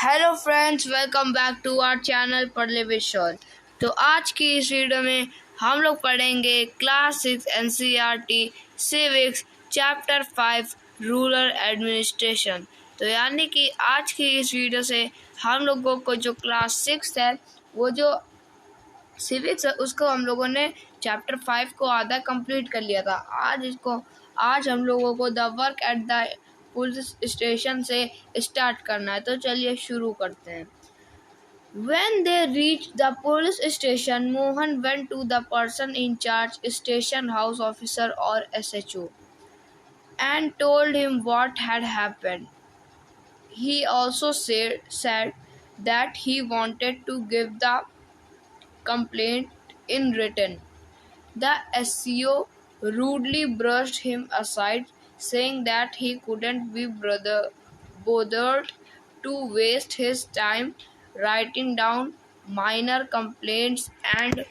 Hello friends, welcome back to our channel Padhle with Shaurya. तो आज की इस वीडियो में हम लोग पढ़ेंगे class 6 NCERT civics chapter 5 rural administration. तो यानी कि आज की इस वीडियो से हम लोगों को जो क्लास 6 है वो जो सिविक्स है उसको हम लोगों ने चैप्टर 5 को आधा कंप्लीट कर लिया था। आज हम लोगों को the work at the police station से स्टार्ट करना है। तो चलिए शुरू करते हैं। When they reached the police station, Mohan went to the person in charge, station house officer or SHO, and told him what had happened. He also said that he wanted to give the complaint in written. The SCO rudely brushed him aside, saying that he couldn't be bothered to waste his time writing down minor complaints and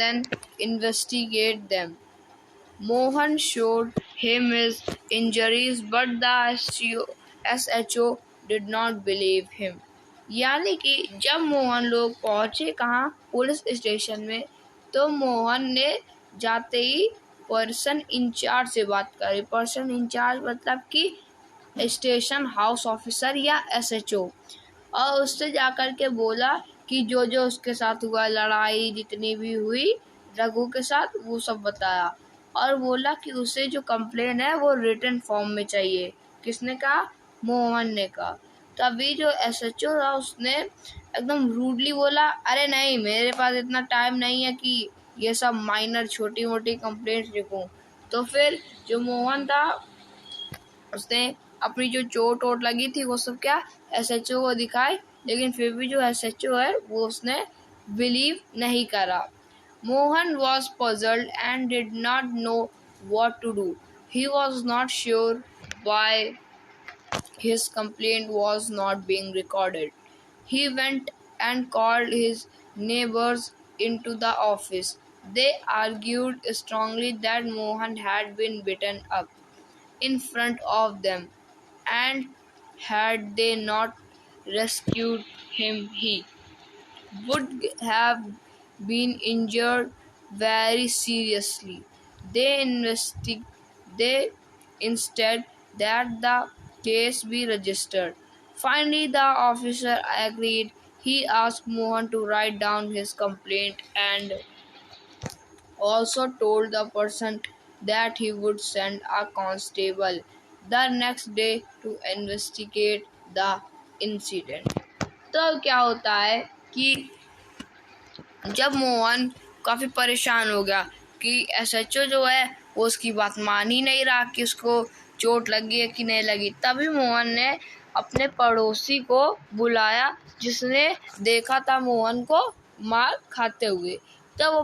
then investigate them. Mohan showed him his injuries, but the SHO did not believe him. यानी कि जब मोहन लोग पहुंचे कहाँ police station में, तो मोहन ने जाते ही पर्सन इंचार्ज से बात करी। पर्सन इंचार्ज मतलब कि स्टेशन हाउस ऑफिसर या SHO, और उससे जाकर के बोला कि जो जो उसके साथ हुआ, लड़ाई जितनी भी हुई रघु के साथ, वो सब बताया और बोला कि उसे जो कंप्लेन है वो रिटन फॉर्म में चाहिए। किसने कहा? मोहन ने कहा। तभी जो SHO था उसने एकदम रूडली बोला, अरे नहीं, मेरे पास इतना टाइम नहीं है कि ये सब माइनर छोटी मोटी कंप्लेंट्स लिखूं। तो फिर जो मोहन था उसने अपनी जो चोट वोट लगी थी वो सब क्या SHO को दिखाई, लेकिन फिर भी जो SHO है वो उसने बिलीव नहीं करा। Mohan was puzzled and did not know what to do. He was not sure why his complaint was not being recorded. He went and called his neighbors into the office. They argued strongly that Mohan had been beaten up in front of them, and had they not rescued him, he would have been injured very seriously. They instead that the case be registered. Finally, the officer agreed. He asked Mohan to write down his complaint and also told the person that he would send a constable the next day to investigate the incident. तो क्या होता है कि जब मोहन काफ़ी परेशान हो गया कि SHO जो है वो उसकी बात मान ही नहीं रहा कि उसको चोट लगी है कि नहीं लगी, तभी मोहन ने अपने पड़ोसी को बुलाया जिसने देखा था मोहन को मार खाते हुए। तब वो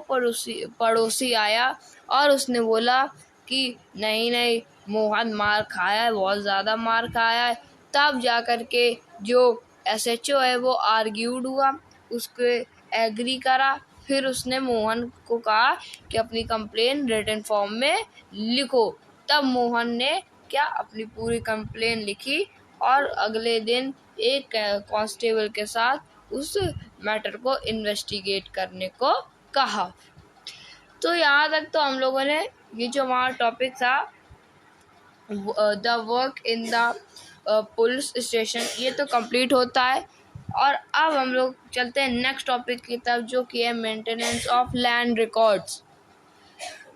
पड़ोसी आया और उसने बोला कि नहीं नहीं, मोहन मार खाया है, बहुत ज़्यादा मार खाया है। तब जाकर के जो SHO है वो आर्ग्यूड हुआ, उसके एग्री करा। फिर उसने मोहन को कहा कि अपनी कंप्लेन रिटन फॉर्म में लिखो। तब मोहन ने क्या अपनी पूरी कंप्लेन लिखी और अगले दिन एक कांस्टेबल के साथ उस मैटर को इन्वेस्टिगेट करने को कहा। तो यहाँ तक तो हम लोगों ने ये जो हमारा टॉपिक था the work in the police station, ये तो कंप्लीट होता है। और अब हम लोग चलते हैं नेक्स्ट टॉपिक की तरफ, जो कि है maintenance of land records.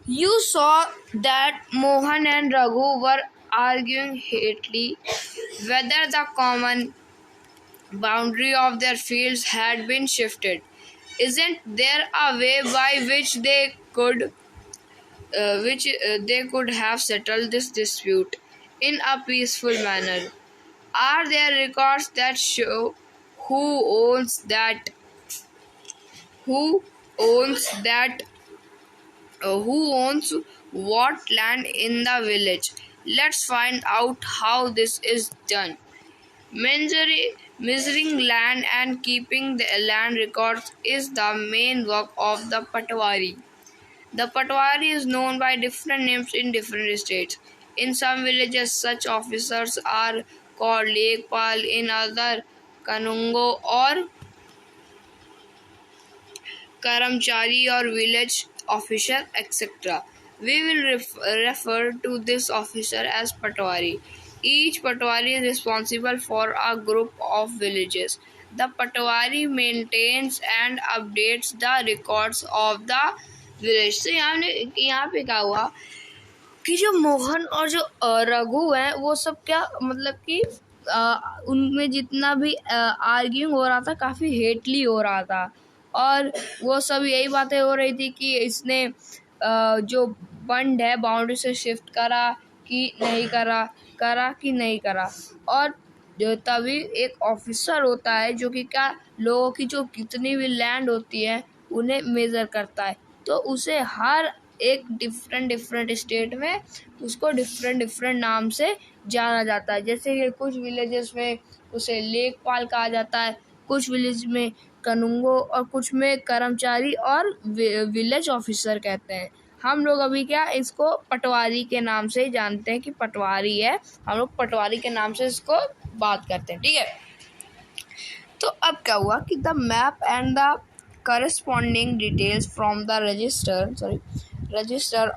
You saw that Mohan and Raghu were arguing hotly whether the common boundary of their fields had been shifted. Isn't there a way by which they could have settled this dispute in a peaceful manner? Are there records that show who owns what land in the village? Let's find out how this is done. Measuring land and keeping the land records is the main work of the Patwari. The Patwari is known by different names in different states. In some villages, such officers are called Lekpal, in other Kanungo or Karamchari or village officer, etc. We will refer to this officer as Patwari. Each Patwari is responsible for a group of villages. The Patwari maintains and updates the records of the village. So यहाँ पे क्या हुआ कि जो मोहन और जो रघु हैं वो सब क्या मतलब कि उनमें जितना भी आर्ग्यूइंग हो रहा था काफ़ी हेटली हो रहा था और वो सब यही बातें हो रही थी कि इसने जो बंड है बाउंड्री से शिफ्ट करा कि नहीं करा, करा कि नहीं करा। और जो तभी एक ऑफिसर होता है जो कि क्या लोगों की जो कितनी भी लैंड होती है उन्हें मेज़र करता है, तो उसे हर एक डिफरेंट स्टेट में उसको डिफरेंट नाम से जाना जाता है। जैसे कि कुछ विलेजेस में उसे लेखपाल कहा जाता है, कुछ विलेज में कनुंगो और कुछ में कर्मचारी और विलेज ऑफिसर कहते हैं। हम लोग अभी क्या इसको पटवारी के नाम से जानते हैं कि पटवारी है, हम लोग पटवारी के नाम से इसको बात करते हैं, ठीक है। तो अब क्या हुआ कि the map and the corresponding details from the register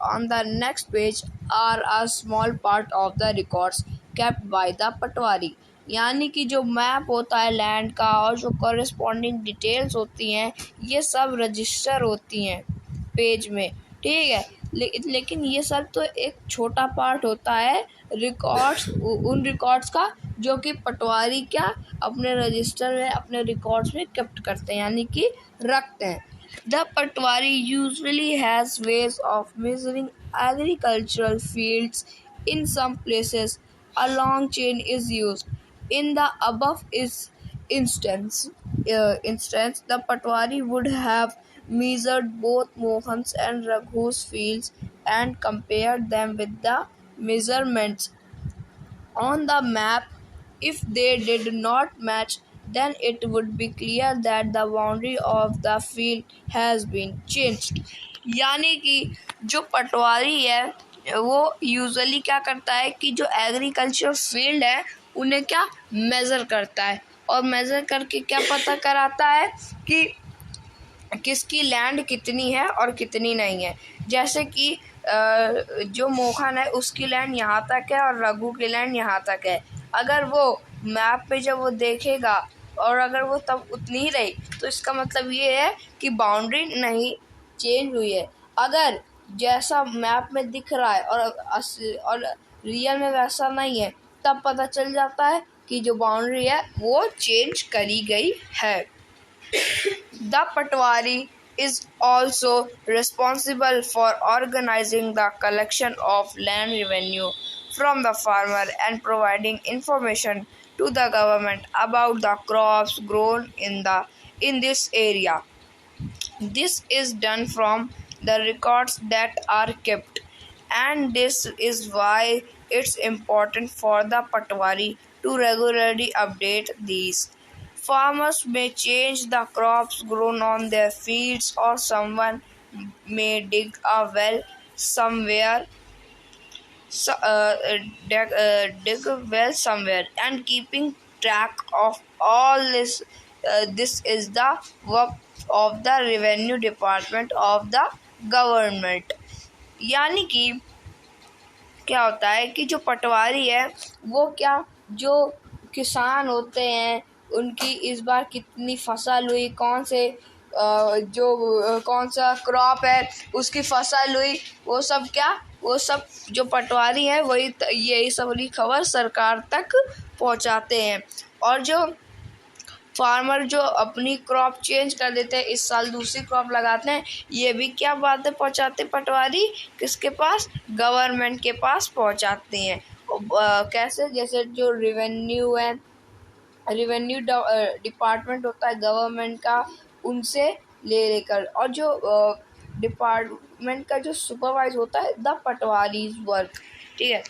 on the next page are a small part of the records kept by the पटवारी। यानी कि जो मैप होता है लैंड का और जो corresponding डिटेल्स होती हैं ये सब रजिस्टर होती हैं पेज में, ठीक है। लेकिन ये सब तो एक छोटा पार्ट होता है रिकॉर्ड्स, उन रिकॉर्ड्स का जो कि पटवारी क्या अपने रजिस्टर में अपने रिकॉर्ड्स में केप्ट करते हैं यानी कि रखते हैं। The Patwari usually has ways of measuring agricultural fields in some places a long chain is used in the above is instance, the Patwari would have measured both Mohan's and Raghu's fields and compared them with the measurements on the map. If they did not match, then it would be clear that the boundary of the field has been changed. यानी कि जो पटवारी है वो usually क्या करता है कि जो एग्रीकल्चर फील्ड है उन्हें क्या मेज़र करता है और मेज़र करके क्या पता कराता है कि किसकी लैंड कितनी है और कितनी नहीं है। जैसे कि जो मोहन है उसकी लैंड यहाँ तक है और रघु की लैंड यहाँ तक है। अगर वो मैप पे जब वो देखेगा और अगर वो तब उतनी ही रही तो इसका मतलब ये है कि बाउंड्री नहीं चेंज हुई है। अगर जैसा मैप में दिख रहा है और रियल में वैसा नहीं है तब पता चल जाता है कि जो बाउंड्री है वो चेंज करी गई है। The Patwari is also responsible for organizing the collection of land revenue from the farmer and providing information to the government about the crops grown in this area. This is done from the records that are kept, and this is why it's important for the Patwari to regularly update these. Farmers may change the crops grown on their fields, or someone may dig a well somewhere, dig a well somewhere, and keeping track of all this. This is the work of the revenue department of the government. यानी कि क्या होता है कि जो पटवारी है वो क्या जो किसान होते हैं उनकी इस बार कितनी फसल हुई, कौन सा क्रॉप है उसकी फसल हुई, वो सब जो पटवारी हैं वही यही सारी खबर सरकार तक पहुंचाते हैं। और जो फार्मर जो अपनी क्रॉप चेंज कर देते हैं, इस साल दूसरी क्रॉप लगाते हैं, ये भी क्या बातें पहुंचाते पटवारी किसके पास, गवर्नमेंट के पास पहुंचाते हैं। कैसे, जैसे जो रेवेन्यू डिपार्टमेंट होता है गवर्नमेंट का उनसे लेकर, और जो डिपार्टमेंट का जो सुपरवाइज होता है द पटवारीज वर्क, ठीक है।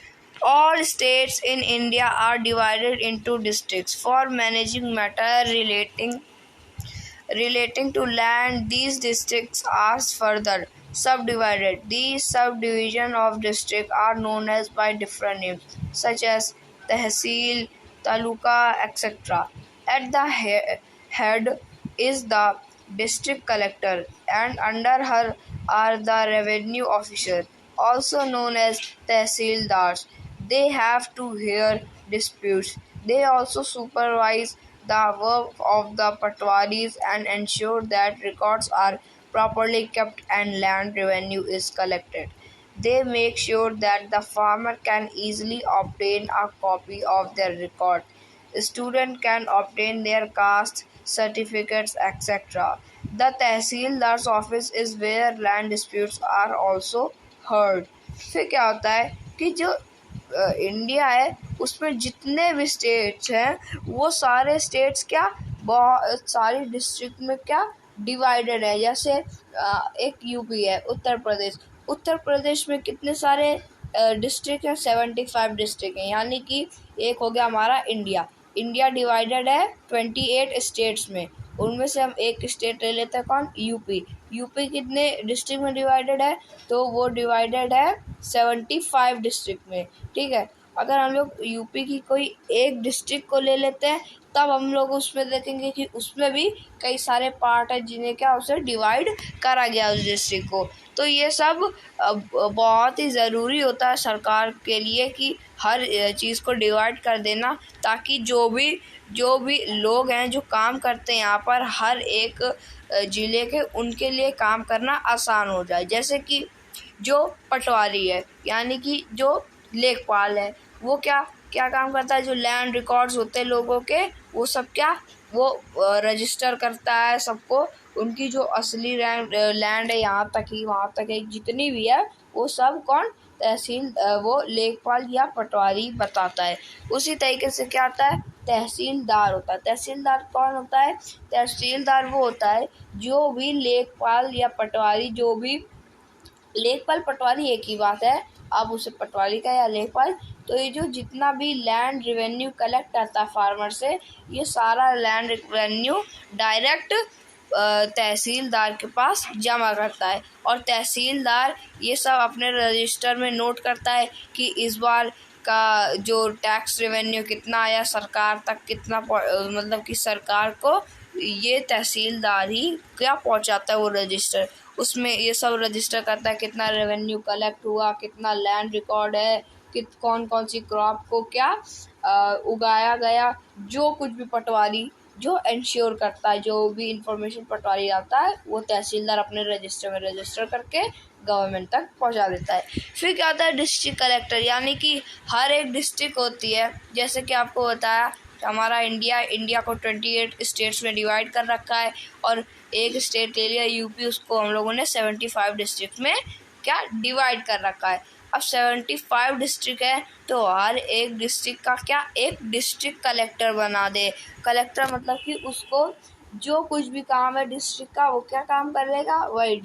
All states in India are divided into districts for managing matter relating to land. These districts are further subdivided. These subdivision of district are known as by different names such as Tehsil, taluka, etc. At the head is the district collector, and under her are the revenue officer, also known as tehsildars. They have to hear disputes. They also supervise the work of the patwaris and ensure that records are properly kept and land revenue is collected. They make sure that the farmer can easily obtain a copy of their record. Students can obtain their caste certificates, etc. The Tehsildar's office is where land disputes are also heard. फिर क्या होता है कि जो India है उसमें जितने भी स्टेट्स हैं वो सारे स्टेट्स क्या बहुत सारी डिस्ट्रिक्ट में क्या डिवाइडेड है। जैसे एक यूपी है, उत्तर प्रदेश में कितने सारे डिस्ट्रिक्ट हैं? 75 डिस्ट्रिक्ट हैं। यानी कि एक हो गया हमारा इंडिया डिवाइडेड है 28 स्टेट्स में। उनमें से हम एक स्टेट ले लेते हैं, कौन? यूपी कितने डिस्ट्रिक्ट में डिवाइडेड है? तो वो डिवाइडेड है 75 डिस्ट्रिक्ट में। ठीक है, अगर हम लोग यूपी की कोई एक डिस्ट्रिक्ट को ले लेते हैं तब हम लोग उसमें देखेंगे कि उसमें भी कई सारे पार्ट है जिन्हें क्या उसे डिवाइड करा गया उस डिस्ट्रिक्ट को। तो ये सब बहुत ही ज़रूरी होता है सरकार के लिए कि हर चीज़ को डिवाइड कर देना, ताकि जो भी लोग हैं जो काम करते हैं यहाँ पर हर एक ज़िले के, उनके लिए काम करना आसान हो जाए। जैसे कि जो पटवारी है यानी कि जो लेखपाल है वो क्या काम करता है? जो लैंड रिकॉर्ड्स होते हैं लोगों के वो सब क्या वो रजिस्टर करता है सबको। उनकी जो असली लैंड है यहाँ तक ही वहाँ तक है जितनी भी है वो सब कौन? वो लेखपाल या पटवारी बताता है। उसी तरीके से क्या आता है? तहसीलदार होता है। तहसीलदार कौन होता है? तहसीलदार वो होता है जो भी लेखपाल या पटवारी, जो भी लेखपाल पटवारी एक ही बात है, अब उसे पटवारी का या लेखपाल, तो ये जो जितना भी लैंड रेवेन्यू कलेक्ट करता है फार्मर से, ये सारा लैंड रेवेन्यू डायरेक्ट तहसीलदार के पास जमा करता है। और तहसीलदार ये सब अपने रजिस्टर में नोट करता है कि इस बार का जो टैक्स रेवेन्यू कितना आया सरकार तक, कितना मतलब कि सरकार को ये तहसीलदार ही क्या पहुंचाता है वो रजिस्टर। उसमें ये सब रजिस्टर करता है कितना रेवेन्यू कलेक्ट हुआ, कितना लैंड रिकॉर्ड है, कौन कौन सी क्रॉप को क्या उगाया गया। जो कुछ भी पटवारी जो इंश्योर करता है, जो भी इंफॉर्मेशन पटवारी आता है वो तहसीलदार अपने रजिस्टर में रजिस्टर करके गवर्नमेंट तक पहुंचा देता है। फिर क्या आता है? डिस्ट्रिक्ट कलेक्टर, यानी कि हर एक डिस्ट्रिक्ट होती है। जैसे कि आपको बताया हमारा इंडिया को 28 स्टेट्स में डिवाइड कर रखा है और एक स्टेट ले लिया यूपी, उसको हम लोगों ने 75 डिस्ट्रिक्ट में क्या डिवाइड कर रखा है। अब 75 डिस्ट्रिक्ट है तो हर एक डिस्ट्रिक्ट का क्या एक डिस्ट्रिक्ट कलेक्टर बना दे। कलेक्टर मतलब कि उसको जो कुछ भी काम है डिस्ट्रिक्ट का वो क्या काम करेगा? वही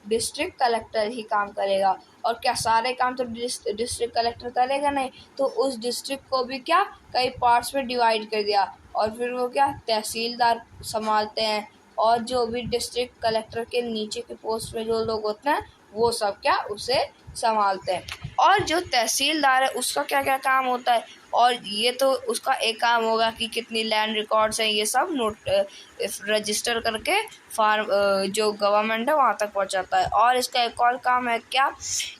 डिस्ट्रिक्ट कलेक्टर ही काम करेगा। और क्या सारे काम तो डिस्ट्रिक्ट कलेक्टर करेगा? नहीं, तो उस डिस्ट्रिक्ट को भी क्या कई पार्ट्स में डिवाइड कर दिया और फिर वो क्या तहसीलदार संभालते हैं। और जो भी डिस्ट्रिक्ट कलेक्टर के नीचे के पोस्ट में जो लोग होते हैं वो सब क्या उसे संभालते हैं। और जो तहसीलदार है उसका क्या क्या काम होता है? और ये तो उसका एक काम होगा कि कितनी लैंड रिकॉर्ड्स हैं ये सब नोट रजिस्टर करके जो गवर्नमेंट है वहाँ तक पहुँचाता है। और इसका एक और काम है क्या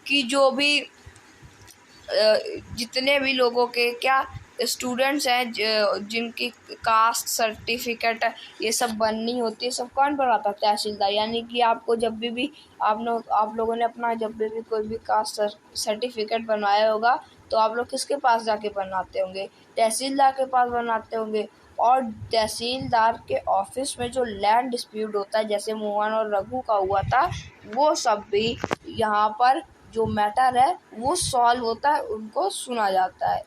कि जो भी जितने भी लोगों के क्या स्टूडेंट्स हैं जिनकी कास्ट सर्टिफिकेट ये सब बननी होती है, सब कौन बनाता है? तहसीलदार। यानी कि आपको जब भी आप लोगों ने अपना जब भी कोई भी कास्ट सर्टिफिकेट बनवाया होगा तो आप लोग किसके पास जाके बनाते होंगे? तहसीलदार के पास बनाते होंगे। और तहसीलदार के ऑफिस में जो लैंड डिस्प्यूट होता है, जैसे मोहन और रघु का हुआ था, वो सब भी यहाँ पर जो मैटर है वो सॉल्व होता है, उनको सुना जाता है।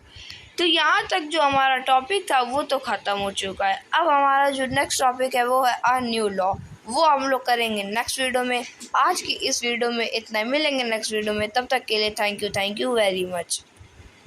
तो यहाँ तक जो हमारा टॉपिक था वो तो ख़त्म हो चुका है। अब हमारा जो नेक्स्ट टॉपिक है वो है अ न्यू लॉ, वो हम लोग करेंगे नेक्स्ट वीडियो में। आज की इस वीडियो में इतना, मिलेंगे नेक्स्ट वीडियो में, तब तक के लिए थैंक यू वेरी मच।